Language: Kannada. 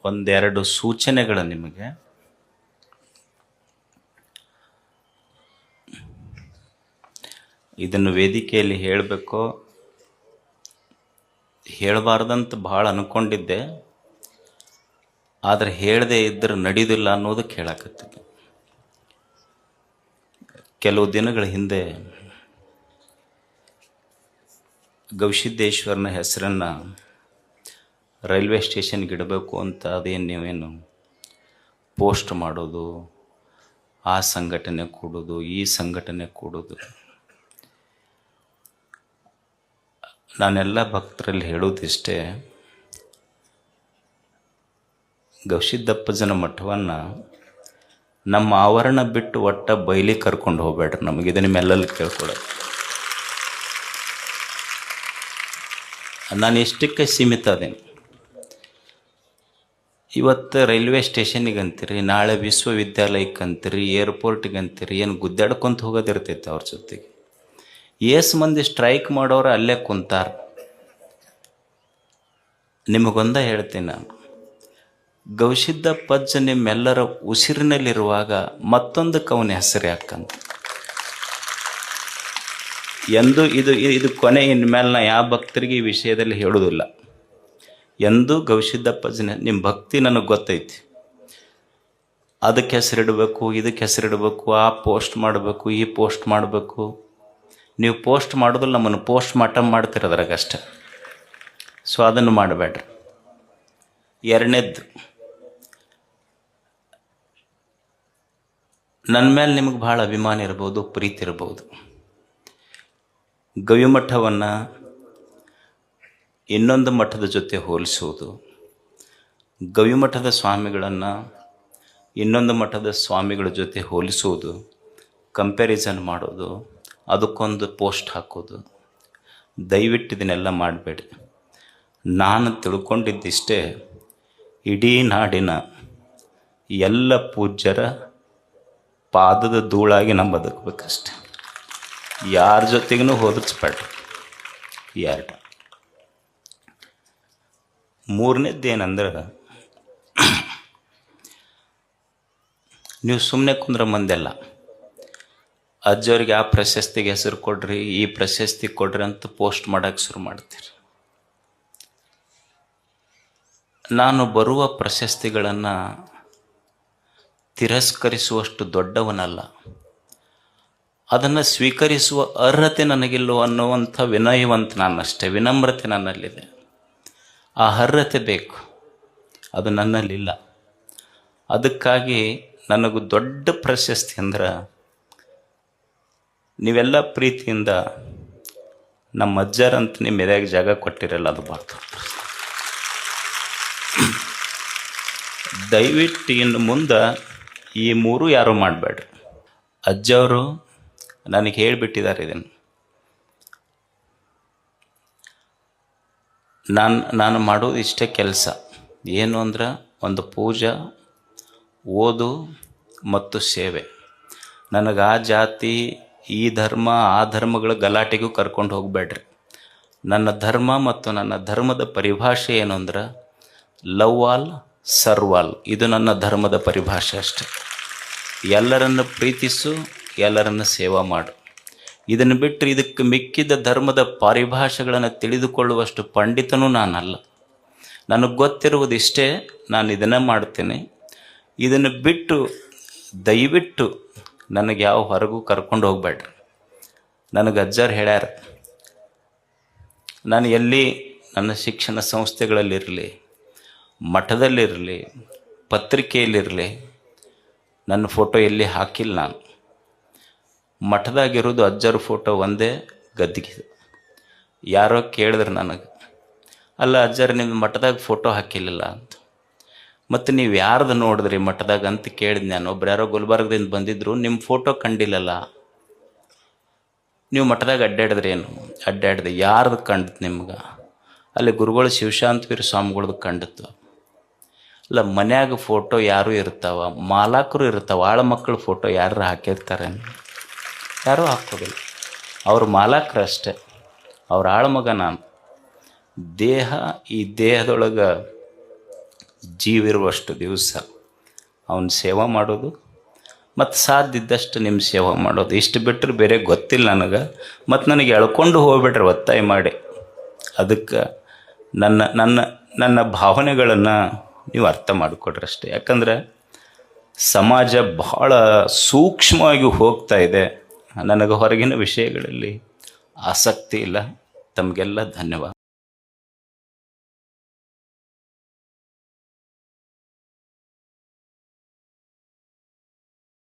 ಒಂದೆರಡು ಸೂಚನೆಗಳು ನಿಮಗೆ. ಇದನ್ನು ವೇದಿಕೆಯಲ್ಲಿ ಹೇಳಬೇಕೋ ಹೇಳಬಾರ್ದಂತ ಭಾಳ ಅಂದ್ಕೊಂಡಿದ್ದೆ, ಆದರೆ ಹೇಳದೆ ಇದ್ದರೆ ನಡೆಯೋದಿಲ್ಲ ಅನ್ನೋದಕ್ಕೆ ಹೇಳಕತ್ತಿದ್ದೆ. ಕೆಲವು ದಿನಗಳ ಹಿಂದೆ ಗವಿಸಿದ್ದೇಶ್ವರನ ಹೆಸರನ್ನು ರೈಲ್ವೆ ಸ್ಟೇಷನ್ಗೆ ಇಡಬೇಕು ಅಂತ ಅದೇನು ನೀವೇನು ಪೋಸ್ಟ್ ಮಾಡೋದು, ಆ ಸಂಘಟನೆ ಕೂಡೋದು, ಈ ಸಂಘಟನೆ ಕೂಡೋದು. ನಾನೆಲ್ಲ ಭಕ್ತರಲ್ಲಿ ಹೇಳೋದಿಷ್ಟೇ, ಗವಿಸಿದ್ದಪ್ಪಜ್ಜನ ಮಠವನ್ನು ನಮ್ಮ ಆವರಣ ಬಿಟ್ಟು ಒಟ್ಟ ಬಯಲಿಗೆ ಕರ್ಕೊಂಡು ಹೋಗ್ಬೇಡ್ರಿ. ನಮಗಿದೆ ನಿಮ್ಮೆಲ್ಲಲ್ಲಿ ಕೇಳ್ಕೊಡೋದು. ನಾನು ಎಷ್ಟಕ್ಕೆ ಸೀಮಿತ ಅದೇನು. ಇವತ್ತು ರೈಲ್ವೆ ಸ್ಟೇಷನಿಗೆ ಅಂತೀರಿ, ನಾಳೆ ವಿಶ್ವವಿದ್ಯಾಲಯಕ್ಕೆ ಅಂತೀರಿ, ಏರ್ಪೋರ್ಟಿಗೆ ಅಂತೀರಿ, ಏನು ಗುದ್ದಾಡ್ಕೊಂತ ಹೋಗೋದಿರ್ತೈತೆ ಅವ್ರ ಜೊತೆಗೆ. ಏಸು ಮಂದಿ ಸ್ಟ್ರೈಕ್ ಮಾಡೋರು ಅಲ್ಲೇ ಕುಂತಾರ. ನಿಮಗೊಂದ ಹೇಳ್ತೀನಿ ನಾನು, ಗವಿಸಿದ್ದಪ್ಪಜ್ಜ ನಿಮ್ಮೆಲ್ಲರ ಉಸಿರಿನಲ್ಲಿರುವಾಗ ಮತ್ತೊಂದಕ್ಕೆ ಅವನ ಹೆಸರು ಯಾಕಂತ. ಎಂದು ಇದು ಕೊನೆ. ಇನ್ಮೇಲೆ ನಾ ಯಾವ ಭಕ್ತರಿಗೆ ಈ ವಿಷಯದಲ್ಲಿ ಹೇಳೋದಿಲ್ಲ. ಎಂದೂ ಗವಿಸಿದ್ದಪ್ಪಜ್ಜನ ನಿಮ್ಮ ಭಕ್ತಿ ನನಗೆ ಗೊತ್ತೈತಿ. ಅದಕ್ಕೆ ಹೆಸರಿಡಬೇಕು, ಇದಕ್ಕೆ ಹೆಸರಿಡಬೇಕು, ಆ ಪೋಸ್ಟ್ ಮಾಡಬೇಕು, ಈ ಪೋಸ್ಟ್ ಮಾಡಬೇಕು. ನೀವು ಪೋಸ್ಟ್ ಮಾಡೋದಿಲ್ಲ, ನಮ್ಮನ್ನು ಪೋಸ್ಟ್ ಮಾಟಮ್ ಮಾಡ್ತಿರೋದ್ರಾಗಷ್ಟೆ. ಸೊ ಅದನ್ನು ಮಾಡಬೇಡ್ರಿ. ಎರಡನೇದ್ದು, ನನ್ನ ಮೇಲೆ ನಿಮಗೆ ಭಾಳ ಅಭಿಮಾನ ಇರ್ಬೋದು, ಪ್ರೀತಿ ಇರ್ಬೋದು. ಗವಿಮಠವನ್ನು ಇನ್ನೊಂದು ಮಠದ ಜೊತೆ ಹೋಲಿಸುವುದು, ಗವಿಮಠದ ಸ್ವಾಮಿಗಳನ್ನು ಇನ್ನೊಂದು ಮಠದ ಸ್ವಾಮಿಗಳ ಜೊತೆ ಹೋಲಿಸುವುದು, ಕಂಪ್ಯಾರಿಸನ್ ಮಾಡೋದು, ಅದಕ್ಕೊಂದು ಪೋಸ್ಟ್ ಹಾಕೋದು, ದಯವಿಟ್ಟು ಇದನ್ನೆಲ್ಲ ಮಾಡಬೇಡಿ. ನಾನು ತಿಳ್ಕೊಂಡಿದ್ದಿಷ್ಟೇ, ಇಡೀ ನಾಡಿನ ಎಲ್ಲ ಪೂಜ್ಯರ ಪಾದದ ಧೂಳಾಗಿ ನಾವು ಬದುಕಬೇಕಷ್ಟೆ. ಯಾರ ಜೊತೆಗೂ ಹೋಲಿಸ್ಬೇಡ್ರಿ. ಎರಡು. ಮೂರನೇದ್ದೇನೆಂದ್ರೆ, ನೀವು ಸುಮ್ಮನೆ ಕುಂದ್ರೆ ಮಂದೆಲ್ಲ ಅಜ್ಜವ್ರಿಗೆ ಆ ಪ್ರಶಸ್ತಿಗೆ ಹೆಸರು ಕೊಡ್ರಿ, ಈ ಪ್ರಶಸ್ತಿ ಕೊಡ್ರಿ ಅಂತ ಪೋಸ್ಟ್ ಮಾಡೋಕ್ಕೆ ಶುರು ಮಾಡ್ತೀರಿ. ನಾನು ಬರುವ ಪ್ರಶಸ್ತಿಗಳನ್ನು ತಿರಸ್ಕರಿಸುವಷ್ಟು ದೊಡ್ಡವನಲ್ಲ, ಅದನ್ನು ಸ್ವೀಕರಿಸುವ ಅರ್ಹತೆ ನನಗಿಲ್ಲೋ ಅನ್ನುವಂಥ ವಿನಯವಂತ ನಾನಷ್ಟೇ. ವಿನಮ್ರತೆ ನನ್ನಲ್ಲಿದೆ. ಆ ಅರ್ಹತೆ ಬೇಕು, ಅದು ನನ್ನಲ್ಲಿಲ್ಲ. ಅದಕ್ಕಾಗಿ ನನಗೂ ದೊಡ್ಡ ಪ್ರಶಸ್ತಿ ಅಂದ್ರೆ, ನೀವೆಲ್ಲ ಪ್ರೀತಿಯಿಂದ ನಮ್ಮ ಅಜ್ಜರಂತ ನಿಮ್ಮ ಎದೆಗೆ ಜಾಗ ಕೊಟ್ಟಿರಲ್ಲ, ಅದು ಭಾಳ ದೊಡ್ಡ. ದಯವಿಟ್ಟು ಇನ್ನು ಮುಂದೆ ಈ ಮೂರು ಯಾರೂ ಮಾಡಬೇಡ್ರಿ. ಅಜ್ಜವರು ನನಗೆ ಹೇಳಿಬಿಟ್ಟಿದ್ದಾರೆ ಇದನ್ನು. ನಾನು ಮಾಡೋದು ಇಷ್ಟೇ ಕೆಲಸ. ಏನು ಅಂದ್ರೆ, ಒಂದು ಪೂಜೆ, ಓದು ಮತ್ತು ಸೇವೆ. ನನಗೆ ಆ ಜಾತಿ, ಈ ಧರ್ಮ, ಆ ಧರ್ಮಗಳ ಗಲಾಟೆಗೂ ಕರ್ಕೊಂಡು ಹೋಗಬೇಡ್ರಿ. ನನ್ನ ಧರ್ಮ ಮತ್ತು ನನ್ನ ಧರ್ಮದ ಪರಿಭಾಷೆ ಏನು ಅಂದ್ರೆ, ಲವ್ ಆಲ್ ಸರ್ವ್ ಆಲ್. ಇದು ನನ್ನ ಧರ್ಮದ ಪರಿಭಾಷೆ ಅಷ್ಟೆ. ಎಲ್ಲರನ್ನು ಪ್ರೀತಿಸು, ಎಲ್ಲರನ್ನು ಸೇವಾ ಮಾಡು. ಇದನ್ನು ಬಿಟ್ಟರೆ ಇದಕ್ಕೆ ಮಿಕ್ಕಿದ ಧರ್ಮದ ಪರಿಭಾಷೆಗಳನ್ನು ತಿಳಿದುಕೊಳ್ಳುವಷ್ಟು ಪಂಡಿತನೂ ನಾನಲ್ಲ. ನನಗೆ ಗೊತ್ತಿರುವುದಿಷ್ಟೇ, ನಾನು ಇದನ್ನೇ ಮಾಡ್ತೇನೆ. ಇದನ್ನು ಬಿಟ್ಟು ದಯವಿಟ್ಟು ನನಗೆ ಯಾವ ಹೊರಗೂ ಕರ್ಕೊಂಡು ಹೋಗಬೇಡ್ರಿ. ನನಗೆ ಅಜ್ಜರು ಹೇಳ್ಯಾರ, ನಾನು ಎಲ್ಲಿ ನನ್ನ ಶಿಕ್ಷಣ ಸಂಸ್ಥೆಗಳಲ್ಲಿರಲಿ, ಮಠದಲ್ಲಿರಲಿ, ಪತ್ರಿಕೆಯಲ್ಲಿರಲಿ, ನನ್ನ ಫೋಟೋ ಎಲ್ಲಿ ಹಾಕಿಲ್ಲ. ನಾನು ಮಠದಾಗಿರೋದು ಅಜ್ಜರ ಫೋಟೋ ಒಂದೇ ಗದ್ದಿಗೆ. ಯಾರೋ ಕೇಳಿದ್ರೆ ನನಗೆ, ಅಲ್ಲ ಅಜ್ಜರು ನಿಮ್ಮ ಮಠದಾಗ ಫೋಟೋ ಹಾಕಿಲ್ಲ ಅಂತ. ಮತ್ತು ನೀವು ಯಾರ್ದು ನೋಡಿದ್ರಿ ಮಠದಾಗ ಅಂತ ಕೇಳಿದ್ ನಾನು. ಒಬ್ರು ಯಾರೋ ಗುಲ್ಬರ್ಗದಿಂದ ಬಂದಿದ್ರು, ನಿಮ್ಮ ಫೋಟೋ ಕಂಡಿಲ್ಲಲ್ಲ, ನೀವು ಮಠದಾಗ ಅಡ್ಡಾಡಿದ್ರಿ ಏನು? ಅಡ್ಡಾಡ್ದೆ. ಯಾರ್ದು ಕಂಡಿತು ನಿಮ್ಗೆ? ಅಲ್ಲಿ ಗುರುಗಳು ಶಿವಶಾಂತವೀರ ಸ್ವಾಮಿಗಳದ್ದು ಕಂಡಿತ್ತು. ಇಲ್ಲ, ಮನ್ಯಾಗ ಫೋಟೋ ಯಾರು ಇರ್ತಾವ, ಮಾಲಾಕರು ಇರ್ತಾವ, ಆಳ ಮಕ್ಕಳ ಫೋಟೋ ಯಾರು ಹಾಕಿರ್ತಾರೆ? ಯಾರೂ ಹಾಕೋದಿಲ್ಲ. ಅವ್ರ ಮಾಲಾಕರು ಅಷ್ಟೆ, ಅವ್ರ ಆಳ್ಮಗ ನಾನು. ದೇಹ, ಈ ದೇಹದೊಳಗೆ ಜೀವಿರುವಷ್ಟು ದಿವಸ ಅವನ ಸೇವೆ ಮಾಡೋದು ಮತ್ತು ಸಾಧ್ಯ ಇದ್ದಷ್ಟು ನಿಮ್ಮ ಸೇವೆ ಮಾಡೋದು, ಇಷ್ಟು ಬಿಟ್ಟರೆ ಬೇರೆ ಗೊತ್ತಿಲ್ಲ ನನಗೆ. ಮತ್ತು ನನಗೆ ಎಳ್ಕೊಂಡು ಹೋಗ್ಬಿಟ್ರೆ ಒತ್ತಾಯ ಮಾಡಿ. ಅದಕ್ಕೆ ನನ್ನ ನನ್ನ ನನ್ನ ಭಾವನೆಗಳನ್ನು ನೀವು ಅರ್ಥ ಮಾಡಿಕೊಡ್ರಿ ಅಷ್ಟೇ. ಯಾಕಂದ್ರೆ ಸಮಾಜ ಬಹಳ ಸೂಕ್ಷ್ಮವಾಗಿ ಹೋಗ್ತಾ ಇದೆ. ನನಗೆ ಹೊರಗಿನ ವಿಷಯಗಳಲ್ಲಿ ಆಸಕ್ತಿ ಇಲ್ಲ. ತಮಗೆಲ್ಲ ಧನ್ಯವಾದ.